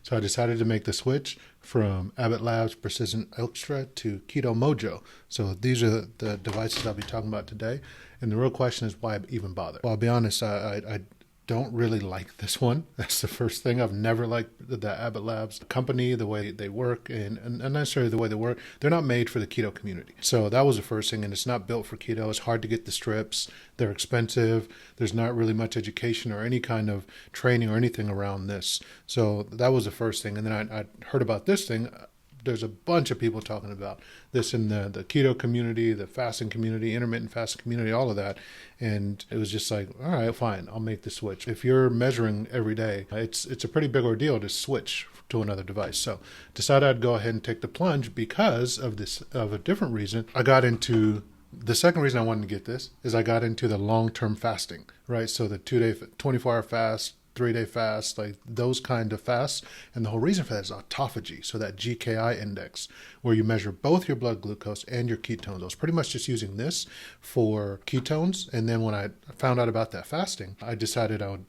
So I decided to make the switch from Abbot Labs Precision Extra to Keto Mojo. So these are the devices I'll be talking about today. And the real question is why even bother? Well, I'll be honest, I don't really like this one. That's the first thing. I've never liked the Abbott Labs company, the way they work, and not necessarily the way they work. They're not made for the keto community. So that was the first thing, and it's not built for keto. It's hard to get the strips. They're expensive. There's not really much education or any kind of training or anything around this. So that was the first thing. And then I heard about this thing. There's a bunch of people talking about this in the keto community, the fasting community, intermittent fasting community, all of that. And it was just like, all right, fine, I'll make the switch. If you're measuring every day, it's a pretty big ordeal to switch to another device. So decided I'd go ahead and take the plunge because of a different reason. The second reason I wanted to get this is I got into the long-term fasting, right? So the 2-day, 24-hour fast, 3-day fast, like those kind of fasts. And the whole reason for that is autophagy. So that GKI index, where you measure both your blood glucose and your ketones. I was pretty much just using this for ketones. And then when I found out about that fasting, I decided I would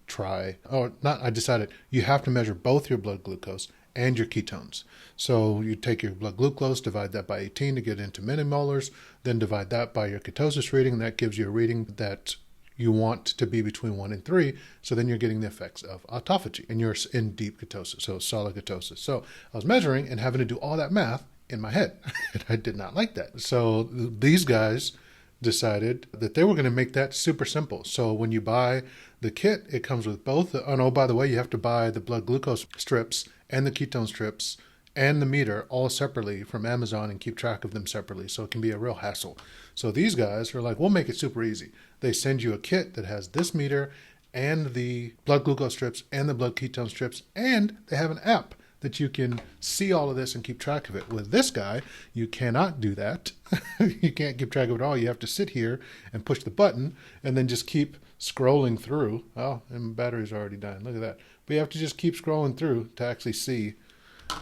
you have to measure both your blood glucose and your ketones. So you take your blood glucose, divide that by 18 to get into millimolars, then divide that by your ketosis reading. And that gives you a reading that you want to be between 1 and 3, so then you're getting the effects of autophagy, and you're in deep ketosis, so solid ketosis. So I was measuring and having to do all that math in my head, and I did not like that. So these guys decided that they were going to make that super simple. So when you buy the kit, it comes with both. Oh, by the way, you have to buy the blood glucose strips and the ketone strips and the meter all separately from Amazon and keep track of them separately. So it can be a real hassle. So these guys are like, we'll make it super easy. They send you a kit that has this meter and the blood glucose strips and the blood ketone strips, and they have an app that you can see all of this and keep track of it. With this guy, you cannot do that. You can't keep track of it all. You have to sit here and push the button and then just keep scrolling through. Oh, and battery's already dying. Look at that. But you have to just keep scrolling through to actually see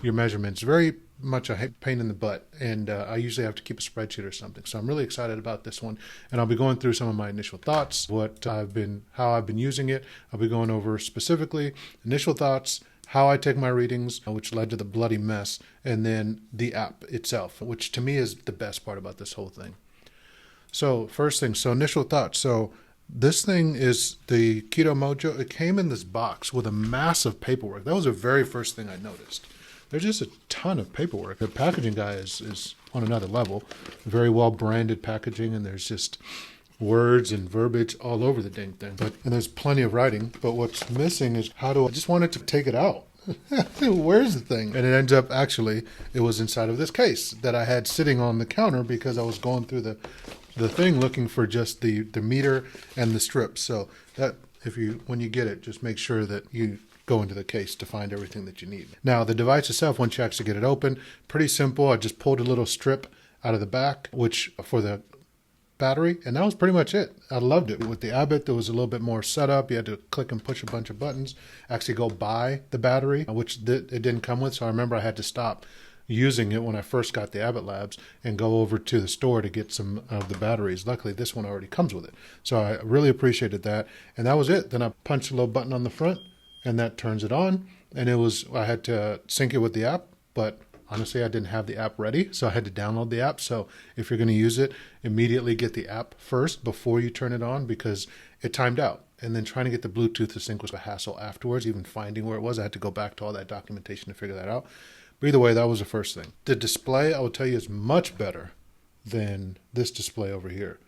your measurements. Very much a pain in the butt, and I usually have to keep a spreadsheet or something. So I'm really excited about this one, and I'll be going through some of my initial thoughts, how I've been using it. I'll be going over specifically initial thoughts, how I take my readings, which led to the bloody mess, and then the app itself, which to me is the best part about this whole thing. So first thing, initial thoughts. So this thing is the Keto Mojo. It came in this box with a massive paperwork. That was the very first thing I noticed. There's just a ton of paperwork. The packaging guy is on another level. Very well branded packaging, and there's just words and verbiage all over the dang thing. And there's plenty of writing, but what's missing is I just wanted to take it out. Where's the thing? And it ends up it was inside of this case that I had sitting on the counter because I was going through the thing looking for just the meter and the strips. So that when you get it, just make sure that you go into the case to find everything that you need. Now, the device itself, once you actually get it open, pretty simple. I just pulled a little strip out of the back, which for the battery, and that was pretty much it. I loved it. With the Abbot, there was a little bit more setup. You had to click and push a bunch of buttons, actually go buy the battery, which it didn't come with. So I remember I had to stop using it when I first got the Abbott Labs and go over to the store to get some of the batteries. Luckily, this one already comes with it. So I really appreciated that. And that was it. Then I punched a little button on the front, and that turns it on. And I had to sync it with the app, but honestly, I didn't have the app ready, so I had to download the app. So if you're going to use it, immediately get the app first before you turn it on, because it timed out. And then trying to get the Bluetooth to sync was a hassle afterwards, even finding where it was. I had to go back to all that documentation to figure that out. But either way, that was the first thing. The display, I will tell you, is much better than this display over here.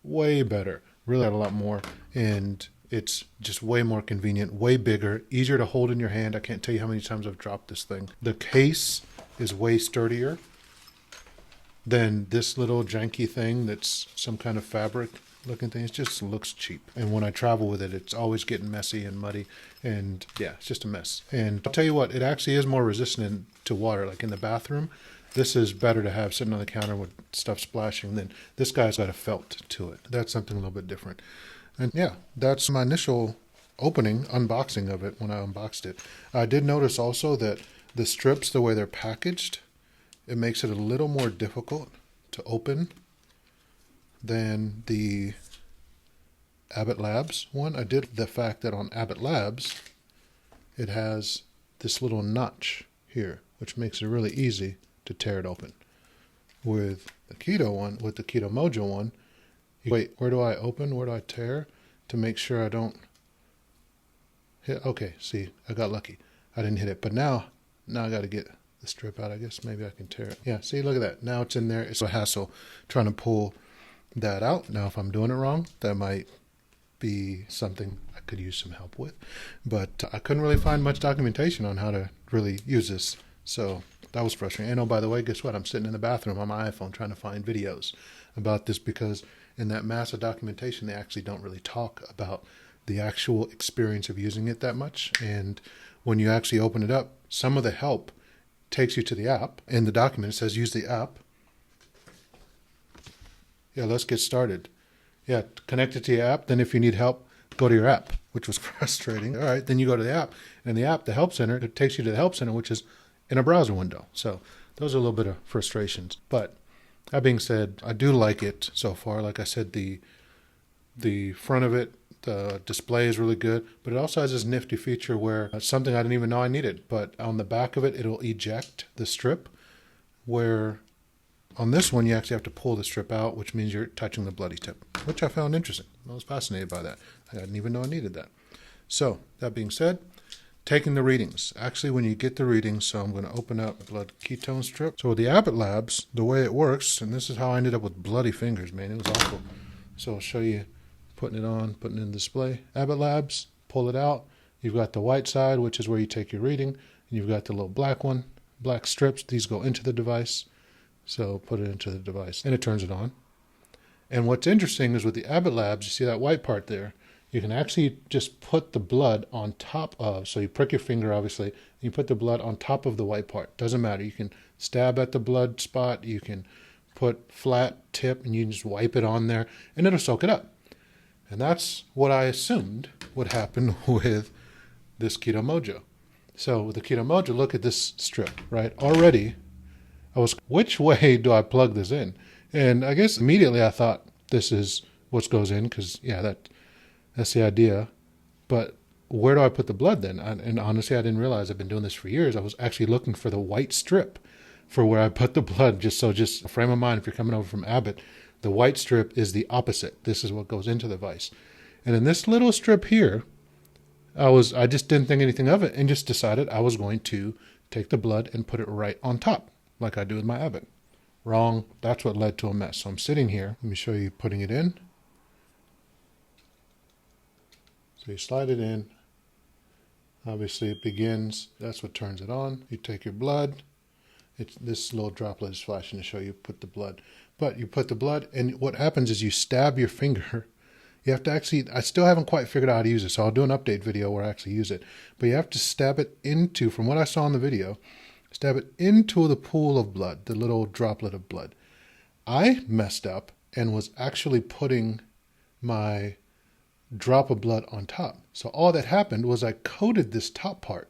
Way better. Really had a lot more. And it's just way more convenient, way bigger, easier to hold in your hand. I can't tell you how many times I've dropped this thing. The case is way sturdier than this little janky thing that's some kind of fabric looking thing. It just looks cheap. And when I travel with it, it's always getting messy and muddy. And yeah, it's just a mess. And I'll tell you what, it actually is more resistant to water. Like in the bathroom, this is better to have sitting on the counter with stuff splashing than this guy's got a felt to it. That's something a little bit different. And yeah, that's my initial unboxing of it when I unboxed it. I did notice also that the strips, the way they're packaged, it makes it a little more difficult to open than the Abbott Labs one. I did the fact that on Abbott Labs, it has this little notch here, which makes it really easy to tear it open. With the Keto one, with the Keto Mojo one, wait, where do I open? Where do I tear? To make sure I don't hit. Okay, see, I got lucky. I didn't hit it. But now I got to get the strip out. I guess maybe I can tear it. Yeah, see, look at that. Now it's in there. It's a hassle trying to pull that out. Now, if I'm doing it wrong, that might be something I could use some help with. But I couldn't really find much documentation on how to really use this. So that was frustrating. And oh, by the way, guess what? I'm sitting in the bathroom on my iPhone trying to find videos about this, because in that massive documentation, they actually don't really talk about the actual experience of using it that much. And when you actually open it up, some of the help takes you to the app. In the document, it says use the app. Yeah, let's get started. Yeah, connect it to your app. Then if you need help, go to your app, which was frustrating. All right, then you go to the app. And the app, the Help Center, it takes you to the Help Center, which is in a browser window. So those are a little bit of frustrations. But that being said, I do like it so far. Like I said, the front of it, the display is really good, but it also has this nifty feature where something I didn't even know I needed, but on the back of it, it'll eject the strip, where on this one, you actually have to pull the strip out, which means you're touching the bloody tip, which I found interesting. I was fascinated by that. I didn't even know I needed that. So that being said, taking the readings. Actually, when you get the readings, so I'm going to open up a blood ketone strip. So with the Abbot Labs, the way it works, and this is how I ended up with bloody fingers, man. It was awful. So I'll show you putting it on, putting it in display. Abbot Labs, pull it out. You've got the white side, which is where you take your reading. And you've got the little black one, black strips. These go into the device. So put it into the device, and it turns it on. And what's interesting is with the Abbot Labs, you see that white part there, you can actually just put the blood on top of, so you prick your finger, obviously, and you put the blood on top of the white part. Doesn't matter. You can stab at the blood spot. You can put flat tip, and you can just wipe it on there, and it'll soak it up. And that's what I assumed would happen with this Keto Mojo. So with the Keto Mojo, look at this strip, right? Already, which way do I plug this in? And I guess immediately I thought this is what goes in, because, yeah, that's the idea. But where do I put the blood then? And honestly, I didn't realize. I've been doing this for years. I was actually looking for the white strip for where I put the blood, just a frame of mind. If you're coming over from Abbot, the white strip is the opposite. This is what goes into the device. And in this little strip here, I just didn't think anything of it and just decided I was going to take the blood and put it right on top, like I do with my Abbot. Wrong. That's what led to a mess. So I'm sitting here. Let me show you putting it in. So you slide it in. Obviously it begins. That's what turns it on. You take your blood. This little droplet is flashing to show you put the blood. But you put the blood, and what happens is you stab your finger. You have to actually, I still haven't quite figured out how to use it, so I'll do an update video where I actually use it. But you have to stab it into, from what I saw in the video, stab it into the pool of blood, the little droplet of blood. I messed up and was actually putting my drop of blood on top. So all that happened was I coated this top part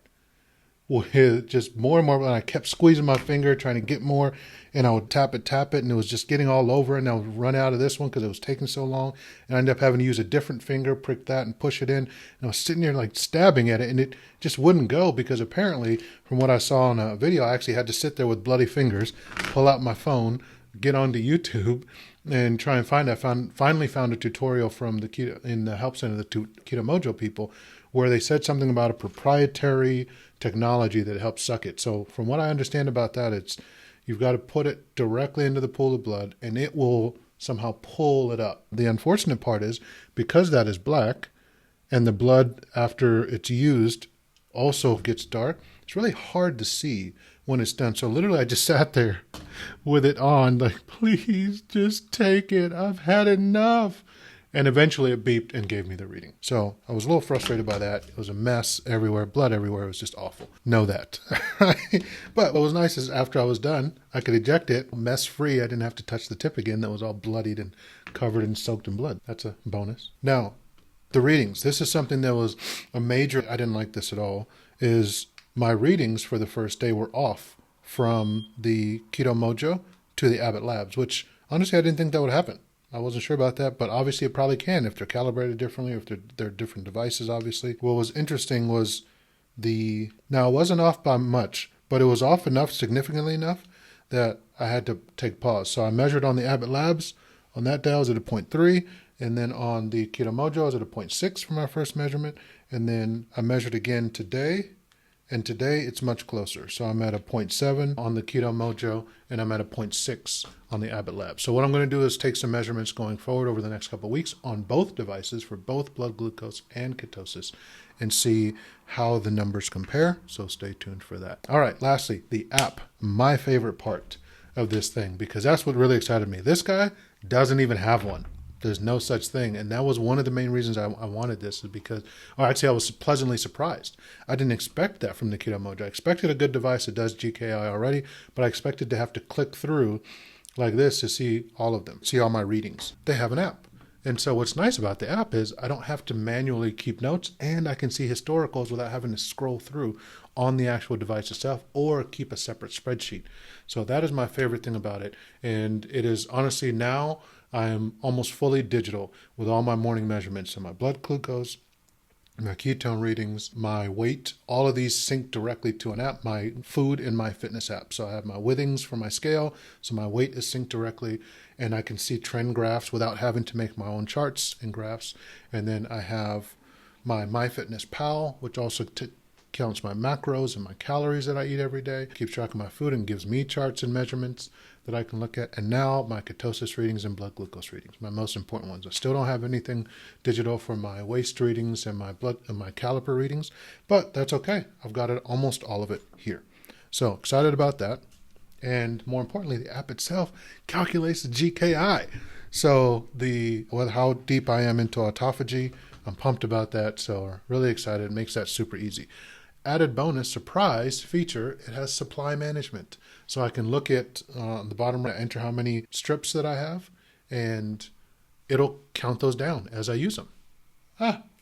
with just more and more, and I kept squeezing my finger, trying to get more, and I would tap it, and it was just getting all over, and I would run out of this one because it was taking so long, and I ended up having to use a different finger, prick that, and push it in, and I was sitting there like stabbing at it, and it just wouldn't go, because apparently, from what I saw on a video, I actually had to sit there with bloody fingers, pull out my phone, get onto YouTube, and try and find it. I finally found a tutorial from the Keto, in the Help Center, the Keto Mojo people, where they said something about a proprietary technology that helps suck it. So from what I understand about that, it's you've got to put it directly into the pool of blood, and it will somehow pull it up. The unfortunate part is, because that is black, and the blood after it's used also gets dark, it's really hard to see when it's done. So literally I just sat there with it on, like, please just take it. I've had enough. And eventually it beeped and gave me the reading. So I was a little frustrated by that. It was a mess everywhere, blood everywhere. It was just awful. Know that. But what was nice is after I was done, I could eject it mess free. I didn't have to touch the tip again that was all bloodied and covered and soaked in blood. That's a bonus. Now, the readings. This is something that was a major, I didn't like this at all, is my readings for the first day were off from the Keto Mojo to the Abbot Labs, which honestly I didn't think that would happen. I wasn't sure about that, but obviously it probably can if they're calibrated differently, or if they're different devices, obviously. What was interesting was Now it wasn't off by much, but it was off enough, significantly enough, that I had to take pause. So I measured on the Abbot Labs. On that day, I was at a 0.3. And then on the Keto Mojo, I was at a 0.6 for my first measurement. And then I measured again today. And today it's much closer. So I'm at a 0.7 on the Keto Mojo, and I'm at a 0.6 on the Abbot Lab. So what I'm going to do is take some measurements going forward over the next couple of weeks on both devices for both blood glucose and ketosis and see how the numbers compare. So stay tuned for that. All right, lastly, the app, my favorite part of this thing, because that's what really excited me. This guy doesn't even have one. There's no such thing. And that was one of the main reasons I wanted this, is because, or actually I was pleasantly surprised. I didn't expect that from the Keto Mojo. I expected a good device that does GKI already, but I expected to have to click through like this to see all of them, see all my readings. They have an app. And so what's nice about the app is I don't have to manually keep notes, and I can see historicals without having to scroll through on the actual device itself or keep a separate spreadsheet. So that is my favorite thing about it. And it is honestly, now I am almost fully digital with all my morning measurements. So my blood glucose, my ketone readings, my weight, all of these sync directly to an app, my food and my fitness app. So I have my withings for my scale, so my weight is synced directly, and I can see trend graphs without having to make my own charts and graphs. And then I have my MyFitnessPal, which also counts my macros and my calories that I eat every day, keeps track of my food and gives me charts and measurements that I can look at. And now my ketosis readings and blood glucose readings, my most important ones. I still don't have anything digital for my waist readings and my blood and my caliper readings, but that's okay. I've got it, almost all of it here. So excited about that. And more importantly, the app itself calculates the GKI. So how deep I am into autophagy, I'm pumped about that. So really excited. It makes that super easy. Added bonus, surprise feature, it has supply management. So I can look at on the bottom right, enter how many strips that I have, and it'll count those down as I use them.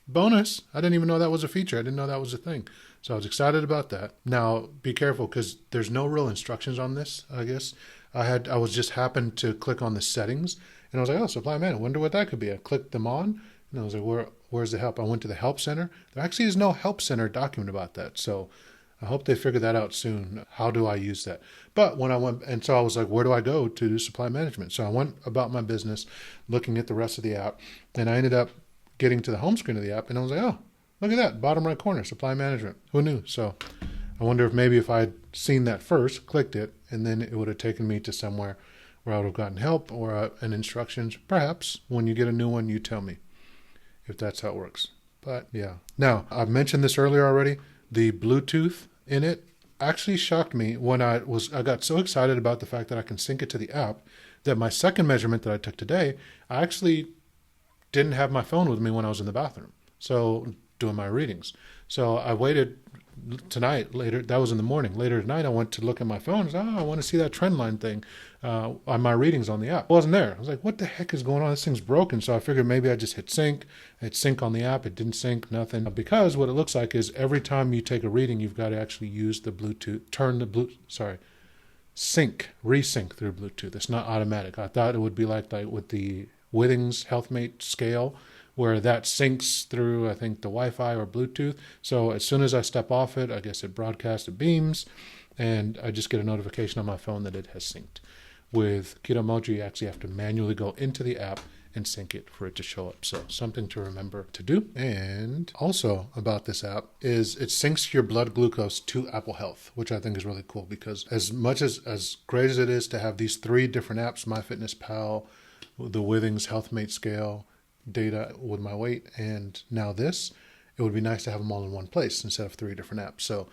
Bonus. I didn't even know that was a feature. I didn't know that was a thing. So I was excited about that. Now, be careful, because there's no real instructions on this, I guess. I was just happened to click on the settings, and I was like, oh, supply management. I wonder what that could be. I clicked them on, and I was like, where's the help? I went to the help center. There actually is no help center document about that. So I hope they figure that out soon. How do I use that? But when I went, and so I was like, where do I go to do supply management? So I went about my business, looking at the rest of the app, and I ended up getting to the home screen of the app, and I was like, oh, look at that, bottom right corner, supply management. Who knew? So I wonder if maybe if I'd seen that first, clicked it, and then it would have taken me to somewhere where I would have gotten help or an instructions. Perhaps when you get a new one, you tell me if that's how it works. But yeah. Now, I've mentioned this earlier already. The Bluetooth in it actually shocked me when I got so excited about the fact that I can sync it to the app that my second measurement that I took today, I actually didn't have my phone with me when I was in the bathroom. So doing my readings. So I waited tonight, later, that was in the morning. Later tonight, I went to look at my phone. I said, I want to see that trend line thing on my readings on the app. It wasn't there. I was like, what the heck is going on? This thing's broken. So I figured maybe I just hit sync. It sync on the app. It didn't sync, nothing. Because what it looks like is every time you take a reading, you've got to actually use the Bluetooth, resync through Bluetooth. It's not automatic. I thought it would be like with the Withings HealthMate scale, where that syncs through, I think, the Wi-Fi or Bluetooth. So as soon as I step off it, I guess it broadcasts, it beams, and I just get a notification on my phone that it has synced. With Keto Mojo, you actually have to manually go into the app and sync it for it to show up. So something to remember to do. And also about this app is it syncs your blood glucose to Apple Health, which I think is really cool, because as much as great as it is to have these 3 different apps, MyFitnessPal, the Withings HealthMate scale, data with my weight, and now this, it would be nice to have them all in one place instead of 3 different apps. So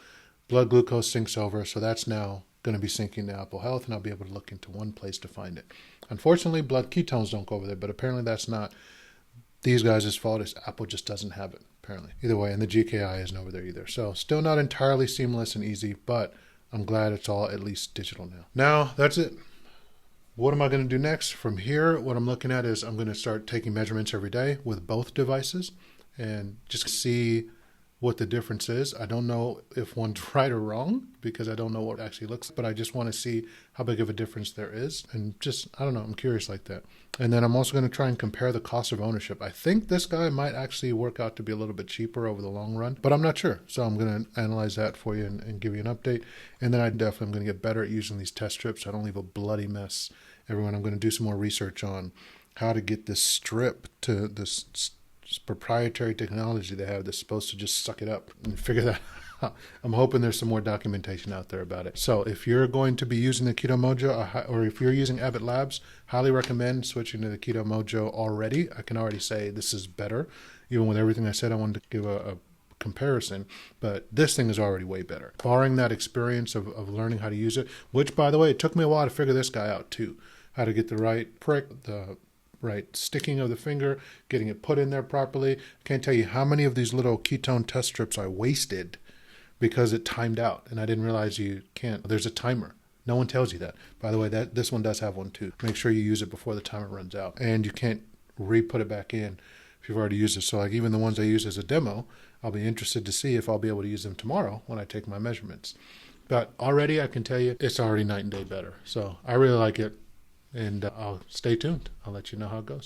blood glucose syncs over, so that's now going to be syncing to Apple Health, and I'll be able to look into one place to find it. Unfortunately, blood ketones don't go over there, but apparently that's not these guys' fault. It's Apple just doesn't have it, apparently. Either way, and the GKI isn't over there either. So still not entirely seamless and easy, but I'm glad it's all at least digital now. Now, that's it. What am I going to do next? From here, what I'm looking at is I'm going to start taking measurements every day with both devices and just see what the difference is. I don't know if one's right or wrong because I don't know what it actually looks like, but I just want to see how big of a difference there is. And just, I don't know, I'm curious like that. And then I'm also going to try and compare the cost of ownership. I think this guy might actually work out to be a little bit cheaper over the long run, but I'm not sure. So I'm going to analyze that for you and give you an update. And then I definitely am going to get better at using these test strips so I don't leave a bloody mess. Everyone, I'm going to do some more research on how to get this strip to this proprietary technology they have that's supposed to just suck it up and figure that out. I'm hoping there's some more documentation out there about it. So if you're going to be using the Keto Mojo, or if you're using Abbot Labs, highly recommend switching to the Keto Mojo already. I can already say this is better. Even with everything I said, I wanted to give a comparison, but this thing is already way better. Barring that experience of learning how to use it, which, by the way, it took me a while to figure this guy out too. How to get the right prick, the right sticking of the finger, getting it put in there properly. I can't tell you how many of these little ketone test strips I wasted because it timed out, and I didn't realize you can't. There's a timer. No one tells you that. By the way, this one does have one too. Make sure you use it before the timer runs out, and you can't re-put it back in if you've already used it. So like even the ones I use as a demo, I'll be interested to see if I'll be able to use them tomorrow when I take my measurements. But already I can tell you it's already night and day better. So I really like it. And I'll stay tuned. I'll let you know how it goes.